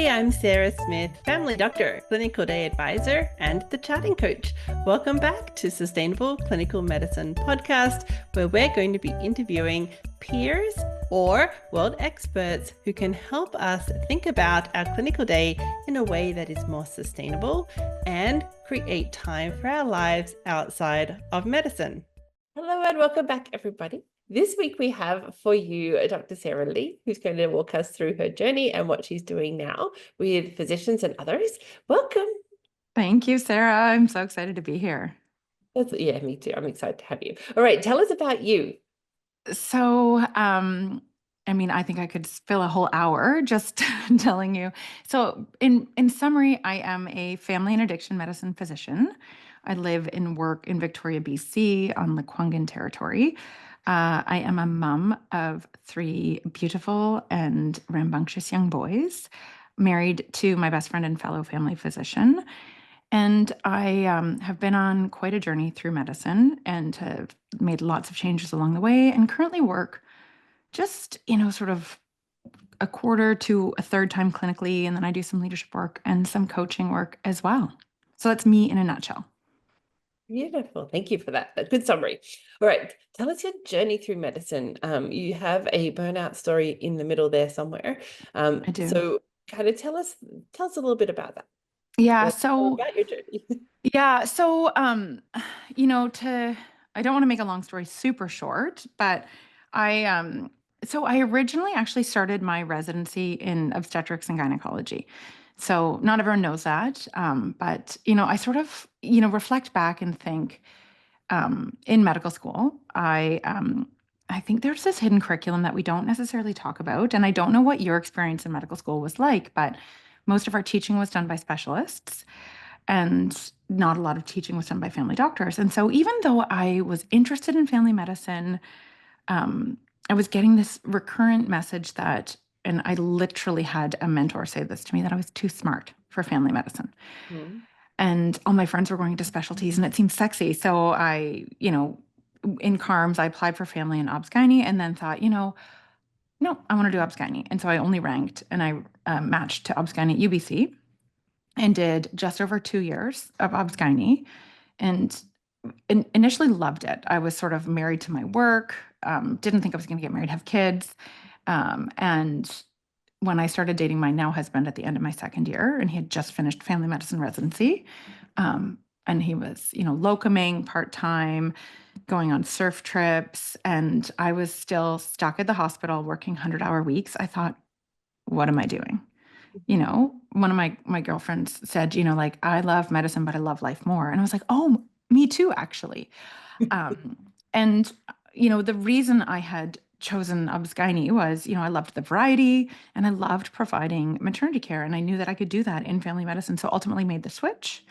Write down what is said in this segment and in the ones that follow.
Hey, I'm Sarah Smith, family doctor, clinical day advisor, and the chatting coach. Welcome back to Sustainable Clinical Medicine podcast, where we're going to be interviewing peers or world experts who can help us think about our clinical day in a way that is more sustainable and create time for our lives outside of medicine. Hello and welcome back, everybody. This week we have for you Dr. Sarah Lee, who's going to walk us through her journey and what she's doing now with physicians and others. Welcome. Thank you, Sarah. I'm so excited to be here. Yeah, me too. I'm excited to have you. All right, tell us about you. So, I think I could fill a whole hour just telling you. So, in summary, I am a family and addiction medicine physician. I live and work in Victoria, BC, on the Lekwungen territory. I am a mom of three beautiful and rambunctious young boys, married to my best friend and fellow family physician. And I have been on quite a journey through medicine and have made lots of changes along the way and currently work just, sort of a quarter to a third time clinically. And then I do some leadership work and some coaching work as well. So that's me in a nutshell. Beautiful. Thank you for that. A good summary. All right. Tell us your journey through medicine. You have a burnout story in the middle there somewhere. I do. So kind of tell us a little bit about that. Yeah. Or So, about your journey. yeah. So, you know, to, I don't want to make a long story super short, but I, so I originally actually started my residency in obstetrics and gynecology. So not everyone knows that. But, I sort of, reflect back and think, in medical school, I think there's this hidden curriculum that we don't necessarily talk about. And I don't know what your experience in medical school was like, but most of our teaching was done by specialists and not a lot of teaching was done by family doctors. And so even though I was interested in family medicine, I was getting this recurrent message that, and I literally had a mentor say this to me, that I was too smart for family medicine. Mhm. And all my friends were going to specialties and it seemed sexy. So in CARMS, I applied for family and obs-gyne and then thought, no, I want to do obs-gyne. And so I only ranked and I matched to obs-gyne at UBC and did just over 2 years of obs-gyne and initially loved it. I was sort of married to my work, didn't think I was going to get married, have kids. And when I started dating my now husband at the end of my second year, and he had just finished family medicine residency, and he was, locuming part-time, going on surf trips, and I was still stuck at the hospital working 100-hour weeks. I thought, what am I doing? One of my girlfriends said, like, I love medicine, but I love life more. And I was like, oh, me too, actually. Um, and, the reason I had chosen obs-gyne was, I loved the variety and I loved providing maternity care. And I knew that I could do that in family medicine. So ultimately made the switch.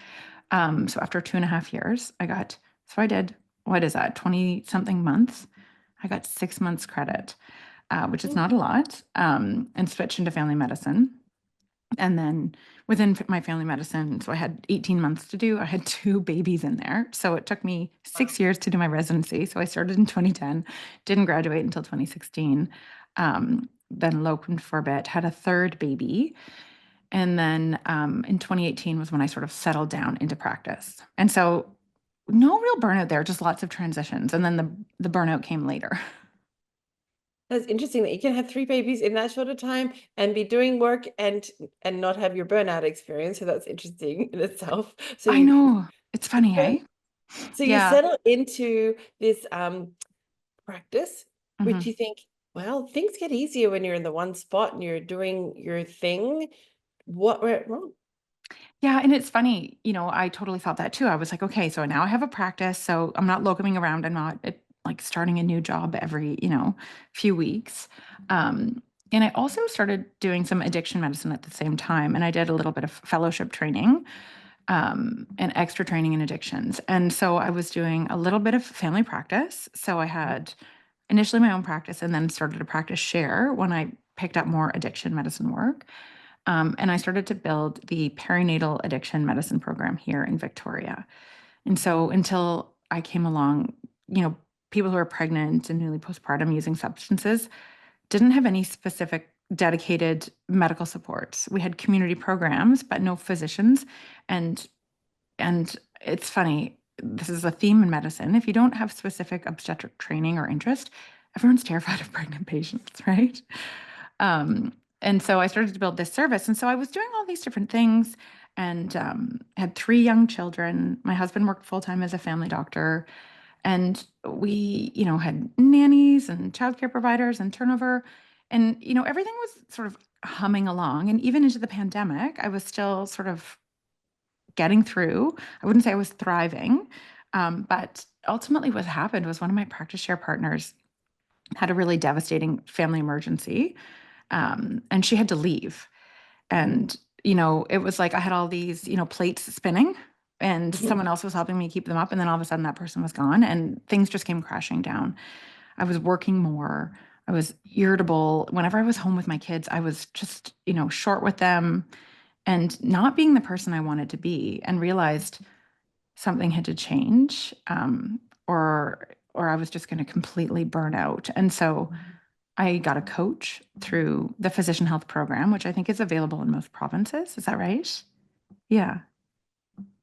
So after 2.5 years, I did, what is that, 20 something months? I got 6 months credit, which is not a lot, and switched into family medicine. And then within my family medicine, so I had 18 months to do. I had two babies in there. So it took me 6 years to do my residency. So I started in 2010, didn't graduate until 2016, then locumed for a bit, had a third baby. And then in 2018 was when I sort of settled down into practice. And so no real burnout there, just lots of transitions. And then the burnout came later. That's interesting that you can have three babies in that short of time and be doing work and not have your burnout experience. So that's interesting in itself. So I you know. It's funny, hey? you Yeah. settle into this practice, which Mhm. you think, well, things get easier when you're in the one spot and you're doing your thing. What went wrong? Yeah, and it's funny, I totally felt that too. I was like, okay, so now I have a practice, so I'm not locuming around. I'm not like starting a new job every, few weeks. And I also started doing some addiction medicine at the same time, and I did a little bit of fellowship training, and extra training in addictions. And so I was doing a little bit of family practice. So I had initially my own practice and then started a practice share when I picked up more addiction medicine work. And I started to build the perinatal addiction medicine program here in Victoria. And so until I came along, people who are pregnant and newly postpartum using substances didn't have any specific dedicated medical supports. We had community programs, but no physicians. And and it's funny, this is a theme in medicine. If you don't have specific obstetric training or interest, everyone's terrified of pregnant patients, right? And so I started to build this service. And so I was doing all these different things and had three young children. My husband worked full time as a family doctor. And we, had nannies and childcare providers and turnover. And, everything was sort of humming along. And even into the pandemic, I was still sort of getting through. I wouldn't say I was thriving. But ultimately, what happened was one of my practice share partners had a really devastating family emergency, and she had to leave. And, it was like I had all these, plates spinning and someone else was helping me keep them up. And then all of a sudden that person was gone and things just came crashing down. I was working more. I was irritable. Whenever I was home with my kids, I was just, short with them and not being the person I wanted to be, and realized something had to change, or I was just going to completely burn out. And so I got a coach through the physician health program, which I think is available in most provinces. Is that right? Yeah.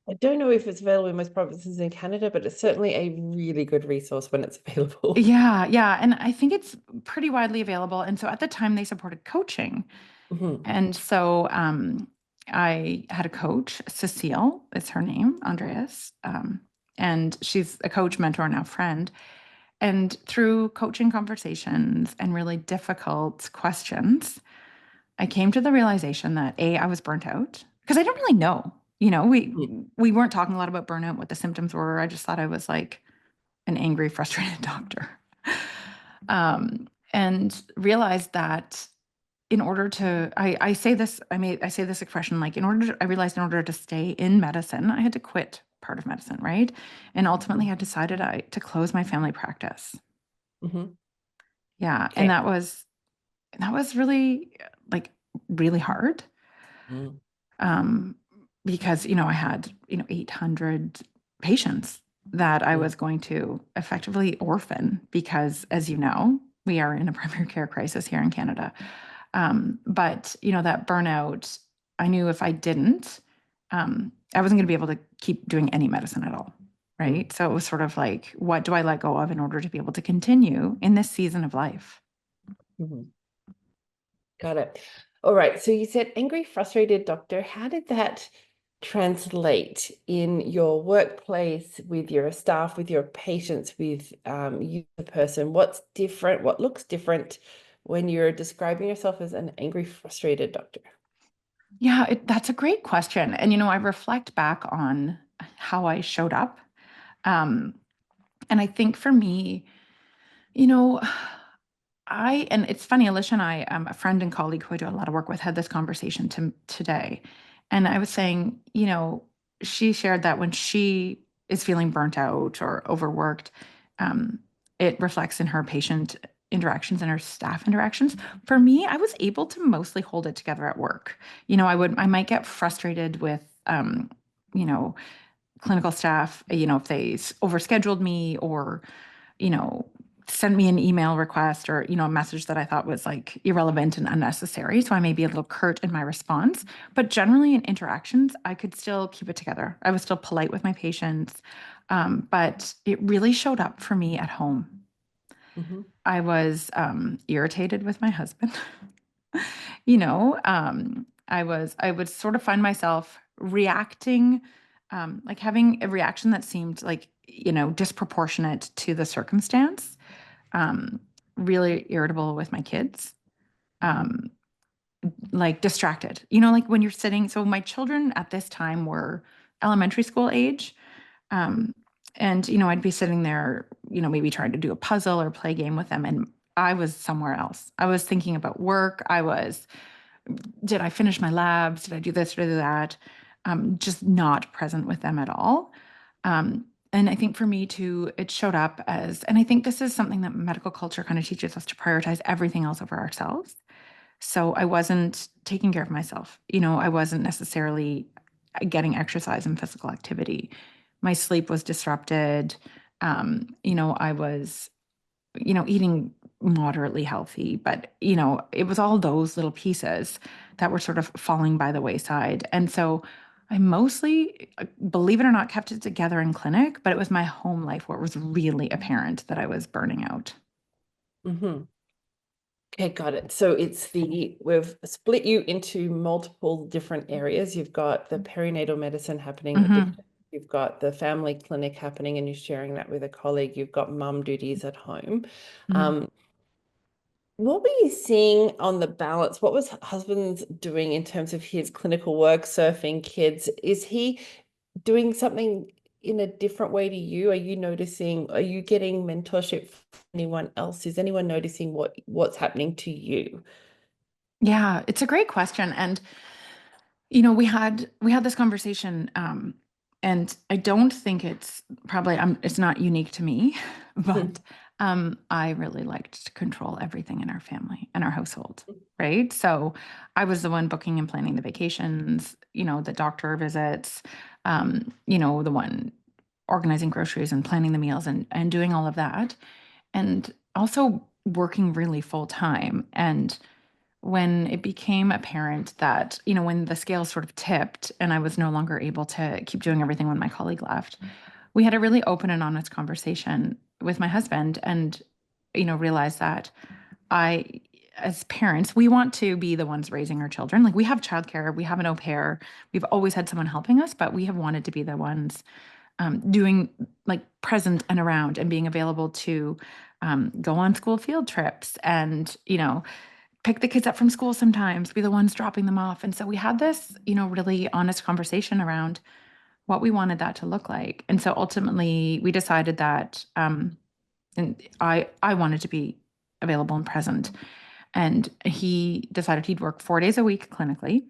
I don't know if it's available in most provinces in Canada, but it's certainly a really good resource when it's available. Yeah. Yeah. And I think it's pretty widely available. And so at the time, they supported coaching. Mhm. And so I had a coach, Cecile, is her name, Andreas. And she's a coach, mentor, now friend. And through coaching conversations and really difficult questions, I came to the realization that I was burnt out because I didn't really know. Mhm. We weren't talking a lot about burnout, what the symptoms were. I just thought I was like an angry, frustrated doctor. And realized that in order to, I say this expression, like I realized in order to stay in medicine, I had to quit part of medicine, right? And ultimately I decided to close my family practice. Mhm. Yeah. And Okay. that was really, like, really hard. Mm. Um, because, I had, 800 patients that I Mm. was going to effectively orphan because, as you know, we are in a primary care crisis here in Canada. But, that burnout, I knew if I didn't, I wasn't going to be able to keep doing any medicine at all. Mm. Right. So it was sort of like, what do I let go of in order to be able to continue in this season of life? Mhm. Got it. All right. So you said angry, frustrated doctor. How did that translate in your workplace, with your staff, with your patients, with you, the person? What's different? What looks different when you're describing yourself as an angry, frustrated doctor? Yeah, that's a great question. And, I reflect back on how I showed up. Um, and I think for me, you know, and it's funny, Alicia and I, a friend and colleague who I do a lot of work with, had this conversation today. And I was saying, she shared that when she is feeling burnt out or overworked, um, it reflects in her patient interactions and her staff interactions. For me, I was able to mostly hold it together at work. I might get frustrated with, you know, clinical staff, if they overscheduled me or, you know, send me an email request or, a message that I thought was like irrelevant and unnecessary. So I may be a little curt in my response, but generally in interactions, I could still keep it together. I was still polite with my patients. But it really showed up for me at home. Mm-hmm. I was irritated with my husband. I would sort of find myself reacting, like having a reaction that seemed like, disproportionate to the circumstance. Um, really irritable with my kids. Um, like distracted, like when you're sitting. So my children at this time were elementary school age. Um, and, I'd be sitting there, maybe trying to do a puzzle or play a game with them. And I was somewhere else. I was thinking about work. Did I finish my labs? Did I do this or do that? Just not present with them at all. And I think for me too, it showed up as, and I think this is something that medical culture kind of teaches us to prioritize everything else over ourselves. So I wasn't taking care of myself. I wasn't necessarily getting exercise and physical activity. My sleep was disrupted. I was, eating moderately healthy. But, it was all those little pieces that were sort of falling by the wayside. And so I mostly, believe it or not, kept it together in clinic, but it was my home life where it was really apparent that I was burning out. Hmm. Okay, got it. So we've split you into multiple different areas. You've got the perinatal medicine happening with the Hmm. kids. You've got the family clinic happening, and you're sharing that with a colleague. You've got mum duties at home. Hmm. Um, what were you seeing on the balance? What was husband's doing in terms of his clinical work, surfing, kids? Is he doing something in a different way to you? Are you noticing, are you getting mentorship from anyone else? Is anyone noticing what's happening to you? Yeah, it's a great question. And we had this conversation, and I don't think it's not unique to me, but I really liked to control everything in our family and our household, right? So I was the one booking and planning the vacations, the doctor visits, the one organizing groceries and planning the meals and doing all of that, and also working really full time. And when it became apparent that, when the scales sort of tipped and I was no longer able to keep doing everything when my colleague left, we had a really open and honest conversation with my husband and, realized that I, as parents, we want to be the ones raising our children. Like we have childcare, we have an au pair, we've always had someone helping us, but we have wanted to be the ones doing like present and around and being available to go on school field trips and, pick the kids up from school sometimes, be the ones dropping them off. And so we had this, really honest conversation around what we wanted that to look like. And so ultimately we decided that and I wanted to be available and present. And he decided he'd work 4 days a week clinically.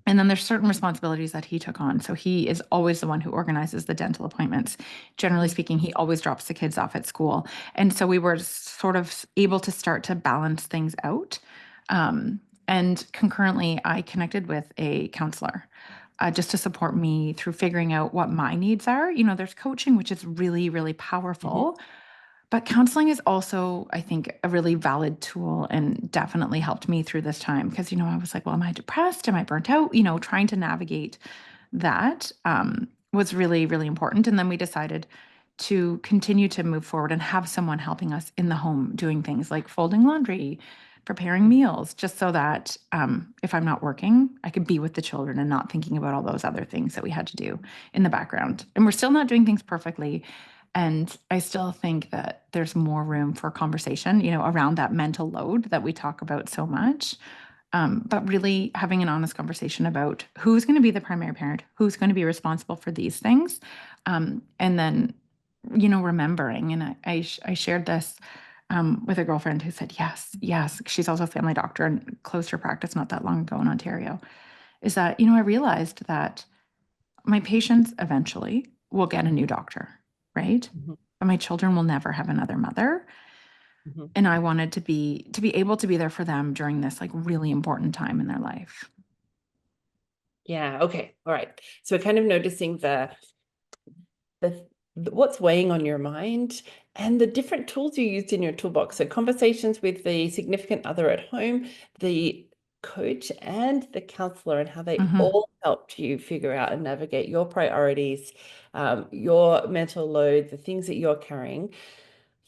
And then there's certain responsibilities that he took on. So he is always the one who organizes the dental appointments. Generally speaking, he always drops the kids off at school. And so we were sort of able to start to balance things out. And concurrently, I connected with a counselor just to support me through figuring out what my needs are. There's coaching, which is really, really Mhm. powerful. But counseling is also, I think, a really valid tool and definitely helped me through this time because, I was like, well, am I depressed? Am I burnt out? Trying to navigate that was really, really important. And then we decided to continue to move forward and have someone helping us in the home doing things like folding laundry, preparing meals, just so that if I'm not working, I could be with the children and not thinking about all those other things that we had to do in the background. And we're still not doing things perfectly. And I still think that there's more room for conversation, around that mental load that we talk about so much. But really having an honest conversation about who's going to be the primary parent, who's going to be responsible for these things. And then, remembering, and I shared this with a girlfriend who said, yes, yes, she's also a family doctor and closed her practice not that long ago in Ontario, is that, I realized that my patients eventually will get a new doctor, right? Mhm. But my children will never have another mother. Mhm. And I wanted to be able to be there for them during this like really important time in their life. Yeah. Okay. All right. So kind of noticing the what's weighing on your mind and the different tools you used in your toolbox. So conversations with the significant other at home, the coach and the counselor, and how they Hmm. all helped you figure out and navigate your priorities, your mental load, the things that you're carrying.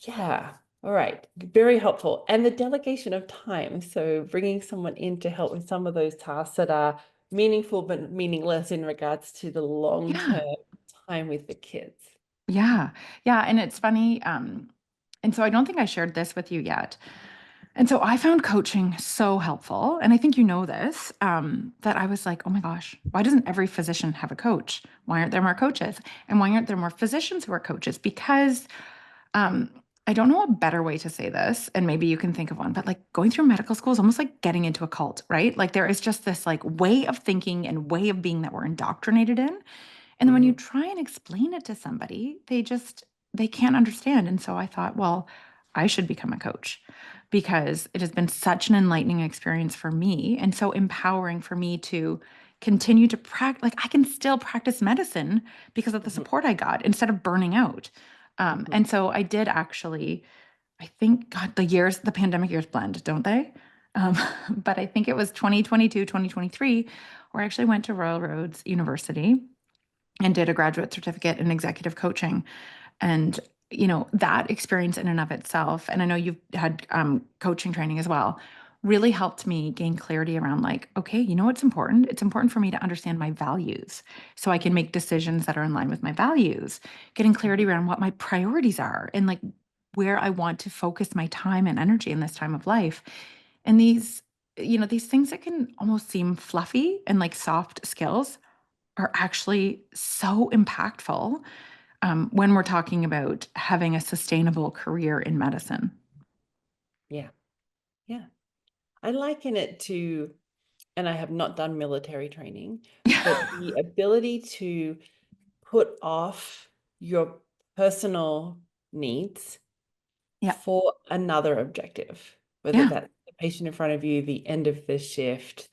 Yeah. All right. Very helpful. And the delegation of time. So bringing someone in to help with some of those tasks that are meaningful but meaningless in regards to the Yeah. long-term time with the kids. Yeah. Yeah. And it's funny. And so I don't think I shared this with you yet. And so I found coaching so helpful. And I think you know this, that I was like, oh my gosh, why doesn't every physician have a coach? Why aren't there more coaches? And why aren't there more physicians who are coaches? Because um, I don't know a better way to say this, and maybe you can think of one, but like going through medical school is almost like getting into a cult, right? Like there is just this like way of thinking and way of being that we're indoctrinated in. And then when you Mhm. try and explain it to somebody, they can't understand. And so I thought, well, I should become a coach because it has been such an enlightening experience for me and so empowering for me to continue to practice. Like I can still practice medicine because of the Mhm. support I got instead of burning out. Mhm. And so I did actually I think, God, the pandemic years blend, don't they? Um, but I think it was 2022, 2023, where I actually went to Royal Roads University and did a graduate certificate in executive coaching. And, that experience in and of itself, and I know you've had coaching training as well, really helped me gain clarity around like, okay, you know what's important? It's important for me to understand my values so I can make decisions that are in line with my values, getting clarity around what my priorities are and like where I want to focus my time and energy in this time of life. And these things that can almost seem fluffy and like soft skills are actually so impactful when we're talking about having a sustainable career in medicine. Yeah. Yeah. I liken it to, and I have not done military training, but the ability to put off your personal needs Yeah. for another objective, whether Yeah. that's the patient in front of you, the end of the shift,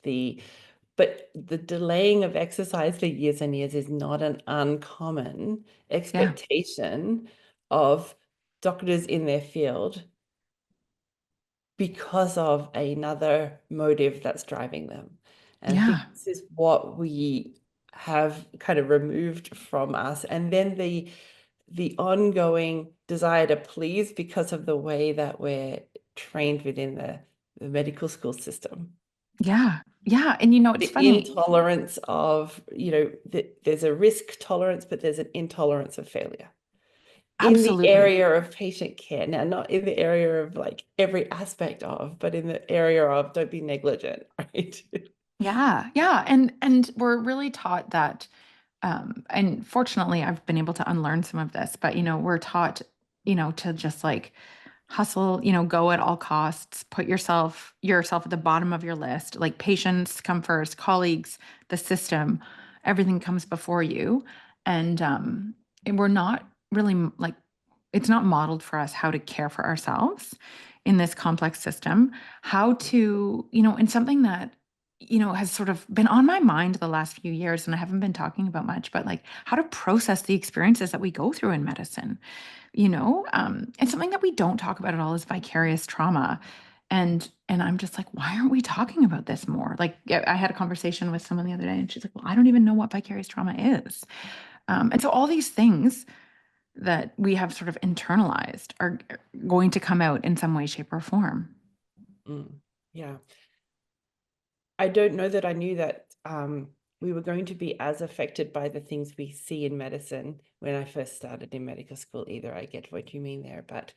but the delaying of exercise for years and years is not an uncommon Yeah. expectation of doctors in their field because of another motive that's driving them. And I think Yeah. this is what we have kind of removed from us. And then the ongoing desire to please because of the way that we're trained within the medical school system. Yeah. Yeah. And it's The funny. intolerance of, there's a risk tolerance, but there's an intolerance of failure in the Absolutely. area of patient care. Now, not in the area of like every aspect of, but in the area of don't be negligent, right? Yeah. Yeah. And we're really taught that and fortunately I've been able to unlearn some of this, but we're taught, to just like hustle, go at all costs, put yourself at the bottom of your list. Like patients come first, colleagues, the system, everything comes before you. And we're not really like it's not modeled for us how to care for ourselves in this complex system, how to, and something that has sort of been on my mind the last few years, and I haven't been talking about much, but like how to process the experiences that we go through in medicine, and something that we don't talk about at all is vicarious trauma. And I'm just like, why aren't we talking about this more? Like, yeah, I had a conversation with someone the other day, and she's like, well, I don't even know what vicarious trauma is. And so all these things that we have sort of internalized are going to come out in some way, shape, or form. Yeah. I don't know that I knew that we were going to be as affected by the things we see in medicine when I first started in medical school either. I get what you mean there, but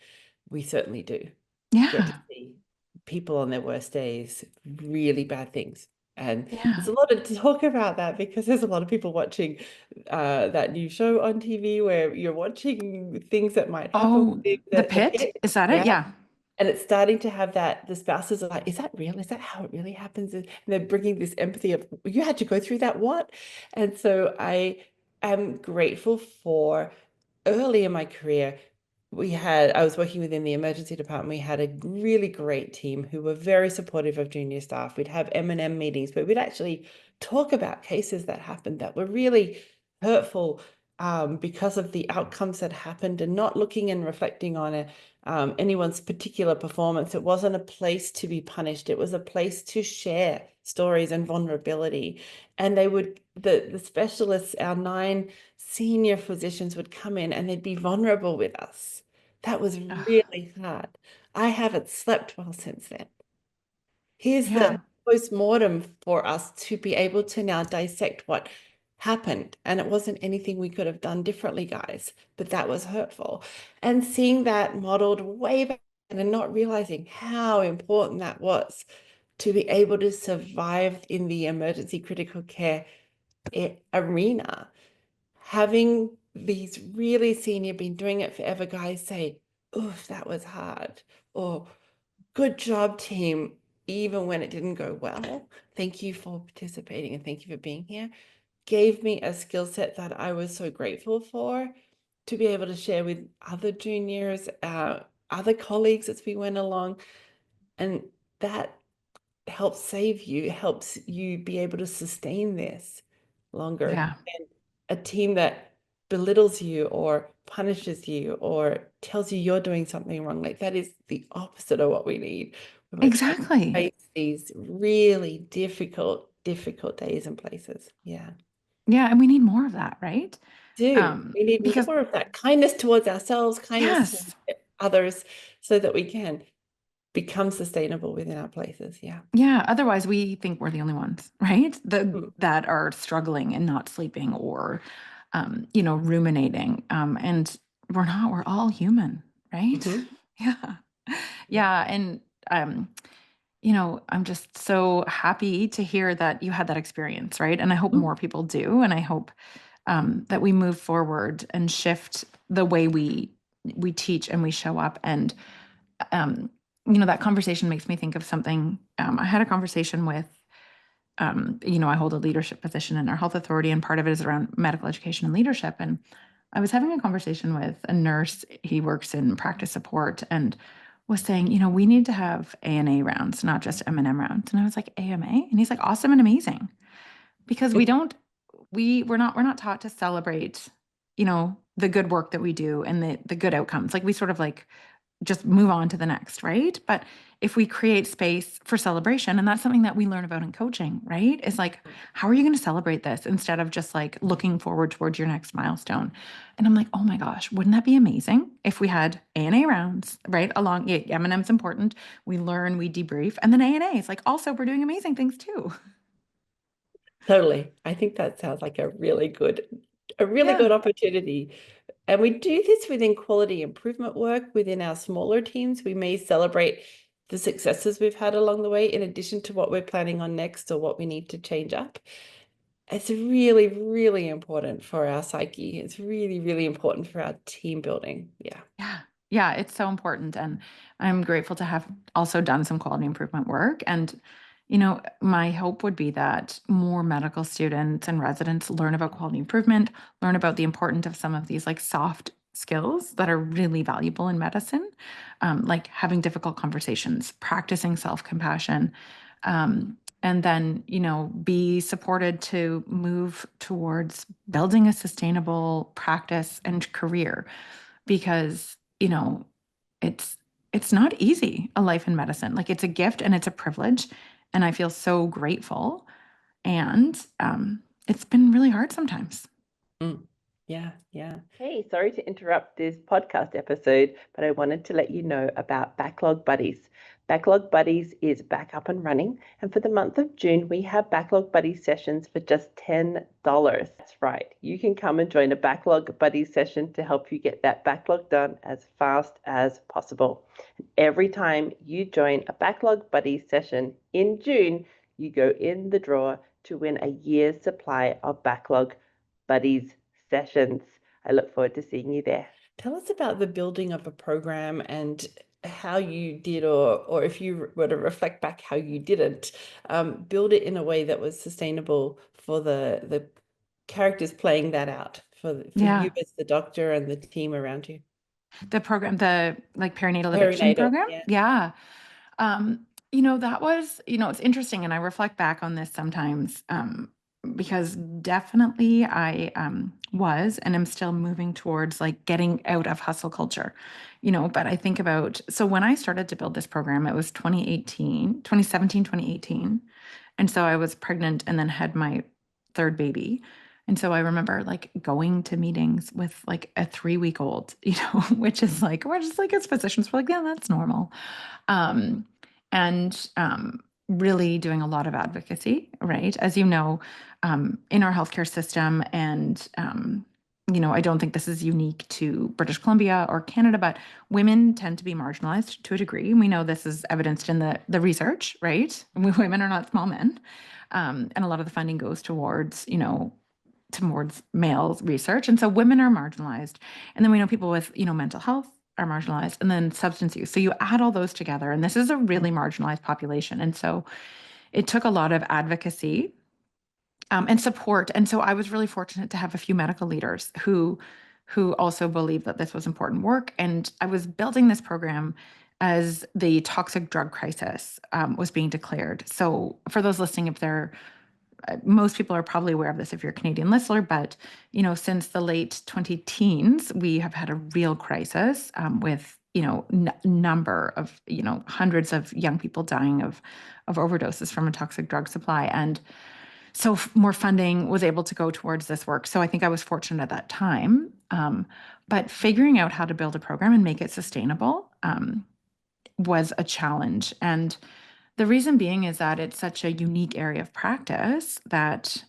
we certainly do get to Yeah. see people on their worst days, really bad things. And Yeah. there's a lot of talk about that because there's a lot of people watching that new show on TV where you're watching things that might happen Oh, with the the pit? pit. Is that it? Yeah. Yeah. And it's starting to have that the spouses are like, is that real? Is that how it really happens? And they're bringing this empathy of, you had to go through that, what? And so I am grateful for early in my career, I was working within the emergency department. We had a really great team who were very supportive of junior staff. We'd have M&M meetings, but we'd actually talk about cases that happened that were really hurtful because of the outcomes that happened and not looking and reflecting on anyone's particular performance. It wasn't a place to be punished. It was a place to share stories and vulnerability. And the specialists, our 9 senior physicians would come in and they'd be vulnerable with us. That was Ugh, really hard. I haven't slept well since then. Here's the yeah. post-mortem for us to be able to now dissect what happened. And it wasn't anything we could have done differently, guys, but that was hurtful. And seeing that modeled way back and not realizing how important that was to be able to survive in the emergency critical care arena. Having these really senior, been doing it forever guys say, oof, that was hard. Or good job, team, even when it didn't go well. Thank you for participating and thank you for being here. Gave me a skill set that I was so grateful for to be able to share with other juniors, other colleagues as we went along. And that helps you be able to sustain this longer. Yeah. And a team that belittles you or punishes you or tells you you're doing something wrong. Like that is the opposite of what we need when we're trying to Exactly. face these really difficult days and places. Yeah. Yeah. And we need more of that, right? Do. We need Because more of that kindness towards ourselves, kindness to yes, others, so that we can become sustainable within our places. Yeah. yeah. Otherwise, we think we're the only ones, right? Mm. That are struggling and not sleeping or, ruminating. And we're not. We're all human, right? Mhm. Yeah, Yeah. yeah. And I'm just so happy to hear that you had that experience, right? And I hope Mm. more people do. And I hope that we move forward and shift the way we teach and we show up. And um, that conversation makes me think of something. I had a conversation with, I hold a leadership position in our health authority, and part of it is around medical education and leadership. And I was having a conversation with a nurse. He works in practice support and was saying, we need to have ANA rounds, not just M&M rounds. And I was like, AMA? And he's like, awesome and amazing. Because we're not taught to celebrate, the good work that we do and the good outcomes. Like we sort of like just move on to the next, right? But if we create space for celebration, and that's something that we learn about in coaching, right? Is like, how are you going to celebrate this instead of just like looking forward towards your next milestone? And I'm like, oh my gosh, wouldn't that be amazing if we had ANA rounds, right? Along, yeah, M&M's important. We learn, we debrief, and then ANA is like, also, we're doing amazing things too. Totally. I think that sounds like a really Yeah. good opportunity. And we do this within quality improvement work within our smaller teams. We may celebrate the successes we've had along the way, in addition to what we're planning on next or what we need to change up. It's really, really important for our psyche. It's really, really important for our team building. Yeah. Yeah. Yeah, it's so important. And I'm grateful to have also done some quality improvement work. And, my hope would be that more medical students and residents learn about quality improvement, learn about the importance of some of these like soft skills that are really valuable in medicine, like having difficult conversations, practicing self-compassion, and then, be supported to move towards building a sustainable practice and career because it's it's not easy, a life in medicine. Like it's a gift and it's a privilege, and I feel so grateful. And it's been really hard sometimes. Mm. Yeah, yeah. Hey, sorry to interrupt this podcast episode, but I wanted to let you know about Backlog Buddies. Backlog Buddies is back up and running, and for the month of June, we have Backlog Buddies sessions for just $10. That's right. You can come and join a Backlog Buddies session to help you get that backlog done as fast as possible. Every time you join a Backlog Buddies session in June, you go in the draw to win a year's supply of Backlog Buddies sessions. I look forward to seeing you there. Tell us about the building of a program and how you did, or if you were to reflect back how you didn't, build it in a way that was sustainable for the characters playing that out for you Yeah. as the doctor and the team around you. The program, the like perinatal eviction Perinatal, program. yeah. Yeah. That was, it's interesting. And I reflect back on this sometimes, because definitely I was and am still moving towards like getting out of hustle culture, but I think about, so when I started to build this program, it was 2017, 2018. And so I was pregnant and then had my third baby. And so I remember like going to meetings with like a 3-week old, which is like, we're just like as physicians, we're like, yeah, that's normal. Um, and really doing a lot of advocacy, right? As you know, in our healthcare system, and I don't think this is unique to British Columbia or Canada, but women tend to be marginalized to a degree. We know this is evidenced in the research, right? Women are not small men, and a lot of the funding goes towards males research. And so women are marginalized. And then we know people with, mental health are marginalized, and then substance use. So you add all those together, and this is a really marginalized population. And so it took a lot of advocacy and support. And so I was really fortunate to have a few medical leaders who also believed that this was important work. And I was building this program as the toxic drug crisis was being declared. So for those listening, if they're most people are probably aware of this if you're a Canadian listener, but since the late 20 teens, we have had a real crisis with number of hundreds of young people dying of overdoses from a toxic drug supply, and so more funding was able to go towards this work. So I think I was fortunate at that time, but figuring out how to build a program and make it sustainable was a challenge. And the reason being is that it's such a unique area of practice that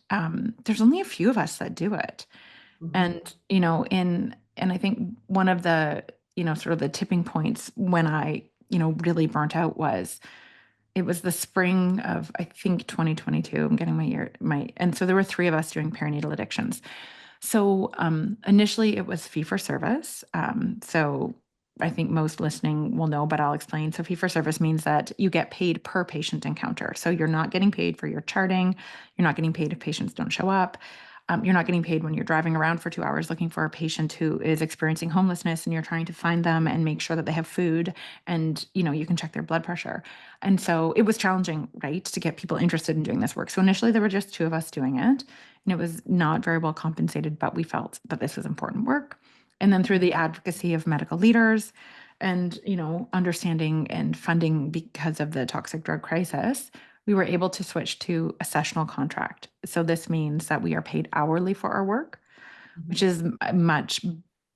there's only a few of us that do it. Mhm. And, and I think one of the, sort of the tipping points when I, really burnt out it was the spring of, I think, 2022. I'm getting and so there were three of us doing perinatal addictions. So initially it was fee for service. So I think most listening will know, but I'll explain. So fee for service means that you get paid per patient encounter. So you're not getting paid for your charting. You're not getting paid if patients don't show up. You're not getting paid when you're driving around for 2 hours looking for a patient who is experiencing homelessness and you're trying to find them and make sure that they have food and, you can check their blood pressure. And so it was challenging, right, to get people interested in doing this work. So initially there were just two of us doing it and it was not very well compensated, but we felt that this was important work. And then through the advocacy of medical leaders and, understanding and funding because of the toxic drug crisis, we were able to switch to a sessional contract. So this means that we are paid hourly for our work, which is much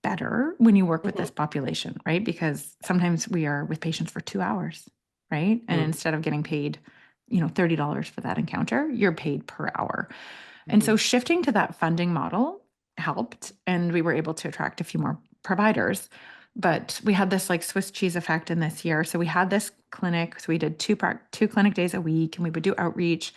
better when you work with this population, right? Because sometimes we are with patients for 2 hours, right? And instead of getting paid, $30 for that encounter, you're paid per hour. And so shifting to that funding model helped, and we were able to attract a few more providers. But we had this like Swiss cheese effect in this year. So we had this clinic. So we did two clinic days a week, and we would do outreach.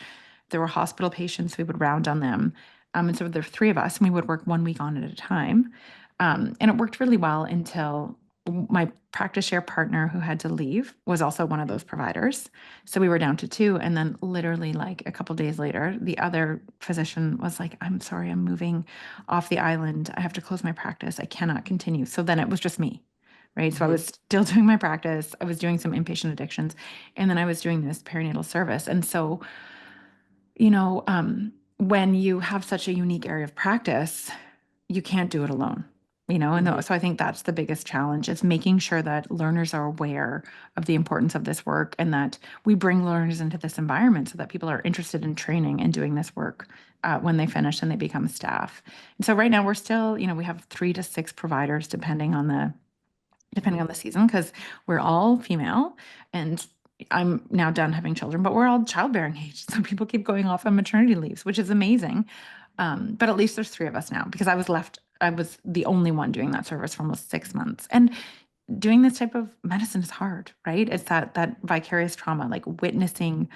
There were hospital patients. We would round on them. And so there were three of us, and we would work 1 week on at a time. And it worked really well until my practice share partner, who had to leave, was also one of those providers. So we were down to two. And then literally like a couple days later, the other physician was like, I'm sorry, I'm moving off the island. I have to close my practice. I cannot continue. So then it was just me, right? So I was still doing my practice. I was doing some inpatient addictions. And then I was doing this perinatal service. And so, when you have such a unique area of practice, you can't do it alone. So I think that's the biggest challenge, is making sure that learners are aware of the importance of this work and that we bring learners into this environment so that people are interested in training and doing this work when they finish and they become staff. And so right now we're still, we have 3 to 6 providers depending on the season, because we're all female and I'm now done having children, but we're all childbearing age. So people keep going off on maternity leaves, which is amazing. But at least there's 3 of us now, because I was the only one doing that service for almost 6 months. And doing this type of medicine is hard, right? It's that vicarious trauma, like witnessing,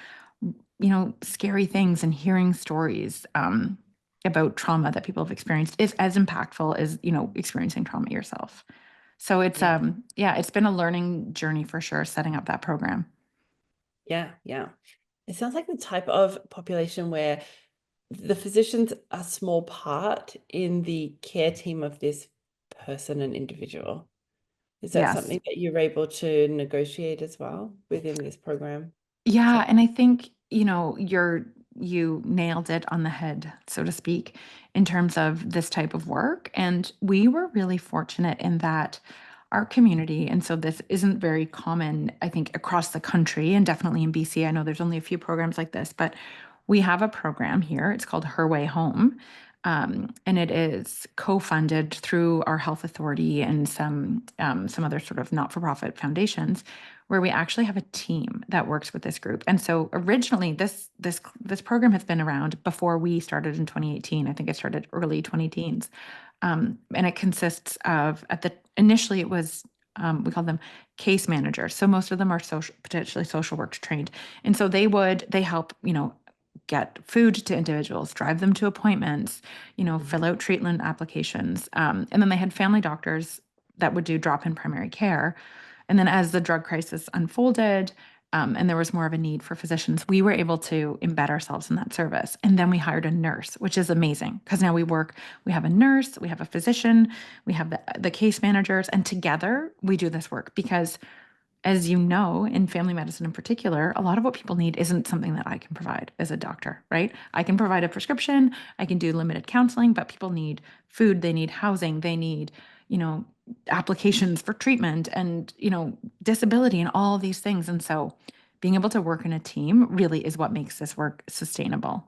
scary things and hearing stories about trauma that people have experienced is as impactful as, experiencing trauma yourself. So it's, it's been a learning journey for sure, setting up that program. Yeah. It sounds like the type of population where the physician's a small part in the care team of this person and individual. Is that Yes. something that you're able to negotiate as well within this program? Yeah, and I think, you nailed it on the head, so to speak, in terms of this type of work. And we were really fortunate in that our community, and so this isn't very common, I think, across the country and definitely in BC. I know there's only a few programs like this, but we have a program here. It's called Her Way Home. And it is co-funded through our health authority and some other sort of not-for-profit foundations, where we actually have a team that works with this group. And so originally, this program has been around before we started in 2018. I think it started early 2010s, and it consists of initially it was. We call them case managers. So most of them are potentially social work trained. And so they help, get food to individuals, drive them to appointments, fill out treatment applications. And then they had family doctors that would do drop-in primary care. And then as the drug crisis unfolded, and there was more of a need for physicians, we were able to embed ourselves in that service. And then we hired a nurse, which is amazing, because now we have a nurse, we have a physician, we have the case managers, and together we do this work, because as you know, in family medicine in particular, a lot of what people need isn't something that I can provide as a doctor, right? I can provide a prescription, I can do limited counseling, but people need food, they need housing, they need, you know, applications for treatment and, you know, disability and all these things. And so being able to work in a team really is what makes this work sustainable.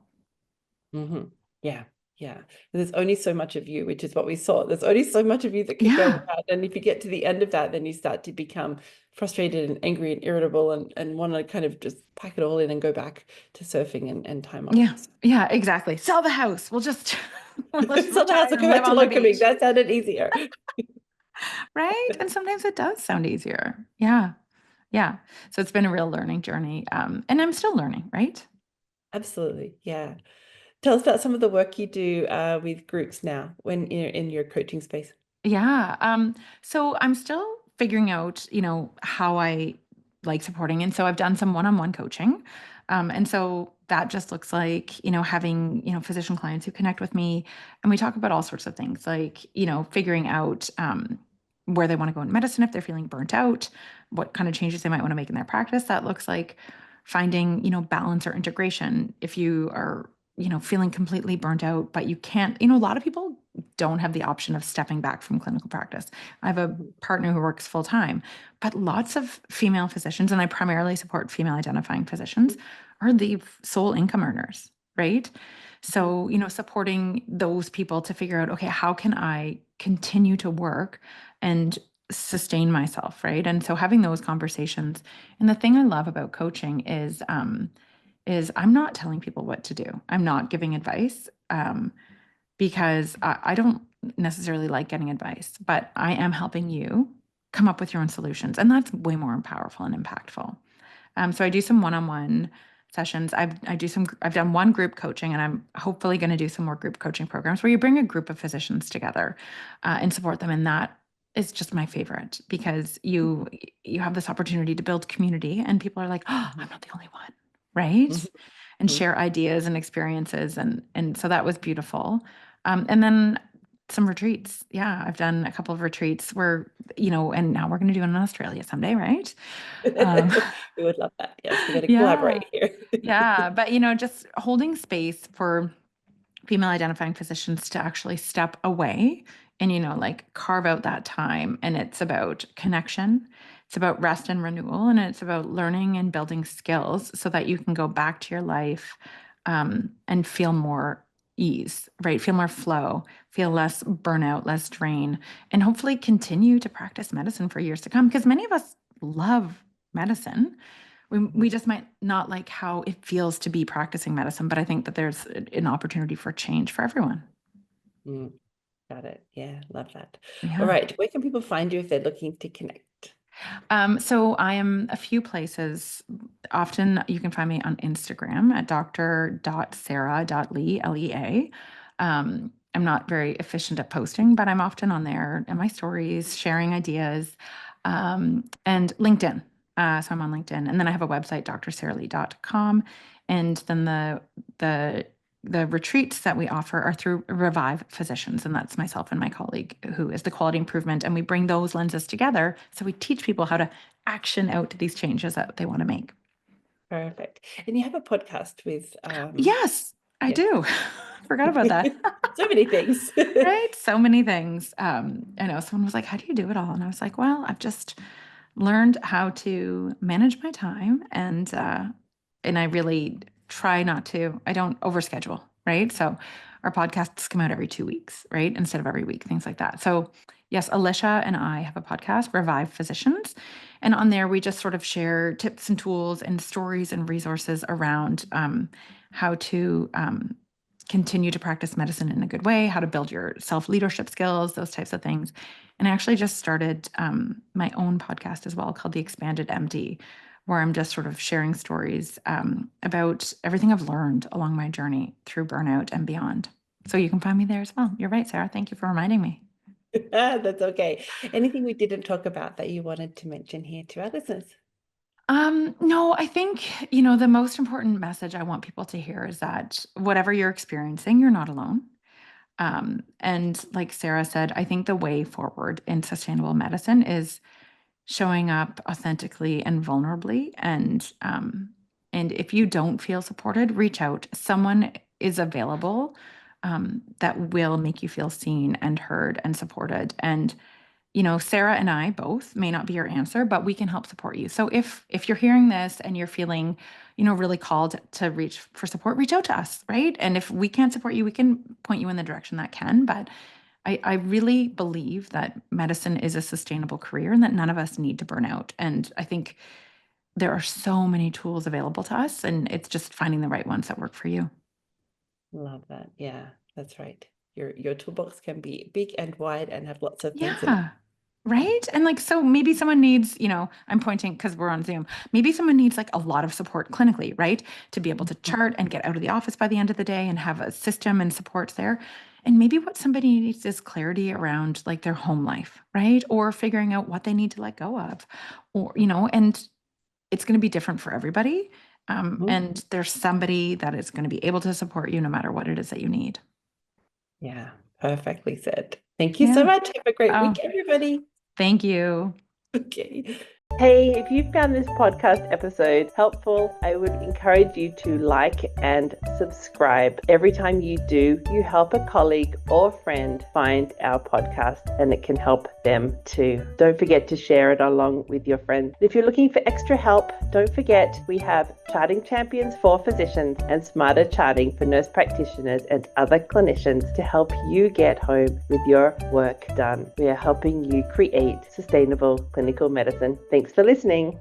Mm-hmm. Yeah. Yeah. There's only so much of you, which is what we saw. There's only so much of you that could go Yeah. around. And if you get to the end of that, then you start to become frustrated and angry and irritable and want to kind of just pack it all in and go back to surfing and time off. Yeah. Yeah, exactly. Sell the house. We'll just we'll just So the house retire will and go back live to on the locoming. beach. That sounded easier. Right? And sometimes it does sound easier. Yeah. Yeah. So it's been a real learning journey. And I'm still learning, right? Absolutely. Yeah. Tell us about some of the work you do with groups now when you're in your coaching space. Yeah. So I'm still figuring out, you know, how I like supporting. And so I've done some one-on-one coaching. And so that just looks like, you know, having, you know, physician clients who connect with me and we talk about all sorts of things like, you know, figuring out where they want to go in medicine if they're feeling burnt out, what kind of changes they might want to make in their practice. That looks like finding, you know, balance or integration if you are, you know, feeling completely burnt out, but you can't, you know, a lot of people don't have the option of stepping back from clinical practice. I have a Mhm. partner who works full time, but lots of female physicians, and I primarily support female identifying physicians, are the sole income earners, right? Mhm. So, you know, supporting those people to figure out, okay, how can I continue to work and sustain myself, right? And so having those conversations. And the thing I love about coaching is I'm not telling people what to do. I'm not giving advice. Because I don't necessarily like getting advice, but I am helping you come up with your own solutions. And that's way more powerful and impactful. So I do some one-on-one sessions. I've done one group coaching, and I'm hopefully going to do some more group coaching programs where you bring a group of physicians together and support them. And that is just my favorite because you have this opportunity to build community, and people are like, "Oh, I'm not the only one," right? And Mhm. share ideas and experiences, and so that was beautiful. And then some retreats. Yeah, I've done a couple of retreats where, you know, and now we're going to do it in Australia someday, right? Um, We would love that. Yes, we're going to yeah, collaborate here. yeah. But, you know, just holding space for female identifying physicians to actually step away and, you know, like carve out that time. And it's about connection, it's about rest and renewal, and it's about learning and building skills so that you can go back to your life and feel more ease, right? Feel more flow, feel less burnout, less drain, and hopefully continue to practice medicine for years to come. Because many of us love medicine. We Mhm. just might not like how it feels to be practicing medicine, but I think that there's an opportunity for change for everyone. Mm, got it. Yeah, love that. All Yeah. right. Where can people find you if they're looking to connect? So I am a few places. Often you can find me on Instagram at dr.sarah.lee, Lea. I'm not very efficient at posting, but I'm often on there in my stories, sharing ideas, and LinkedIn. So I'm on LinkedIn. And then I have a website, drsaralee.com. And then the retreats that we offer are through Revive Physicians, and that's myself and my colleague who is the quality improvement. And we bring those lenses together. So we teach people how to action out these changes that they want to make. Perfect. And you have a podcast with, Yes, I yes, do. Forgot about that. so many things. Right? So many things. I know someone was like, "How do you do it all?" And I was like, "Well, I've just learned how to manage my time, and I really try not to. I don't overschedule, right? So our podcasts come out every 2 weeks, right, instead of every week, things like that. So yes, Alicia and I have a podcast, Revive Physicians, and on there we just sort of share tips and tools and stories and resources around how to continue to practice medicine in a good way, how to build your self leadership skills, those types of things. And I actually just started my own podcast as well called The Expanded MD, where I'm just sort of sharing stories about everything I've learned along my journey through burnout and beyond. So you can find me there as well. You're right, Sarah. Thank you for reminding me. That's okay. Anything we didn't talk about that you wanted to mention here to our listeners? No, I think, you know, the most important message I want people to hear is that whatever you're experiencing, you're not alone. And like Sarah said, I think the way forward in sustainable medicine is showing up authentically and vulnerably. And if you don't feel supported, reach out. Someone is available that will make you feel seen and heard and supported. And Sarah and I both may not be your answer, but we can help support you. So if you're hearing this and you're feeling, really called to reach for support, reach out to us, right? And if we can't support you, we can point you in the direction that can. But I really believe that medicine is a sustainable career and that none of us need to burn out. And I think there are so many tools available to us, and it's just finding the right ones that work for you. Love that. Yeah, that's right. Your toolbox can be big and wide and have lots of things in it. Yeah. Right. And so maybe someone needs, I'm pointing because we're on Zoom. Maybe someone needs like a lot of support clinically, right? To be able to chart and get out of the office by the end of the day and have a system and support there. And maybe what somebody needs is clarity around like their home life, right? Or figuring out what they need to let go of. And it's going to be different for everybody. And there's somebody that is going to be able to support you no matter what it is that you need. Yeah, perfectly said. Thank you so much. Have a great week, everybody. Thank you. Okay. Hey, if you found this podcast episode helpful, I would encourage you to like and subscribe. Every time you do, you help a colleague or friend find our podcast, and it can help them too. Don't forget to share it along with your friends. If you're looking for extra help, don't forget we have charting champions for physicians and smarter charting for nurse practitioners and other clinicians to help you get home with your work done. We are helping you create sustainable clinical medicine. Thanks for listening.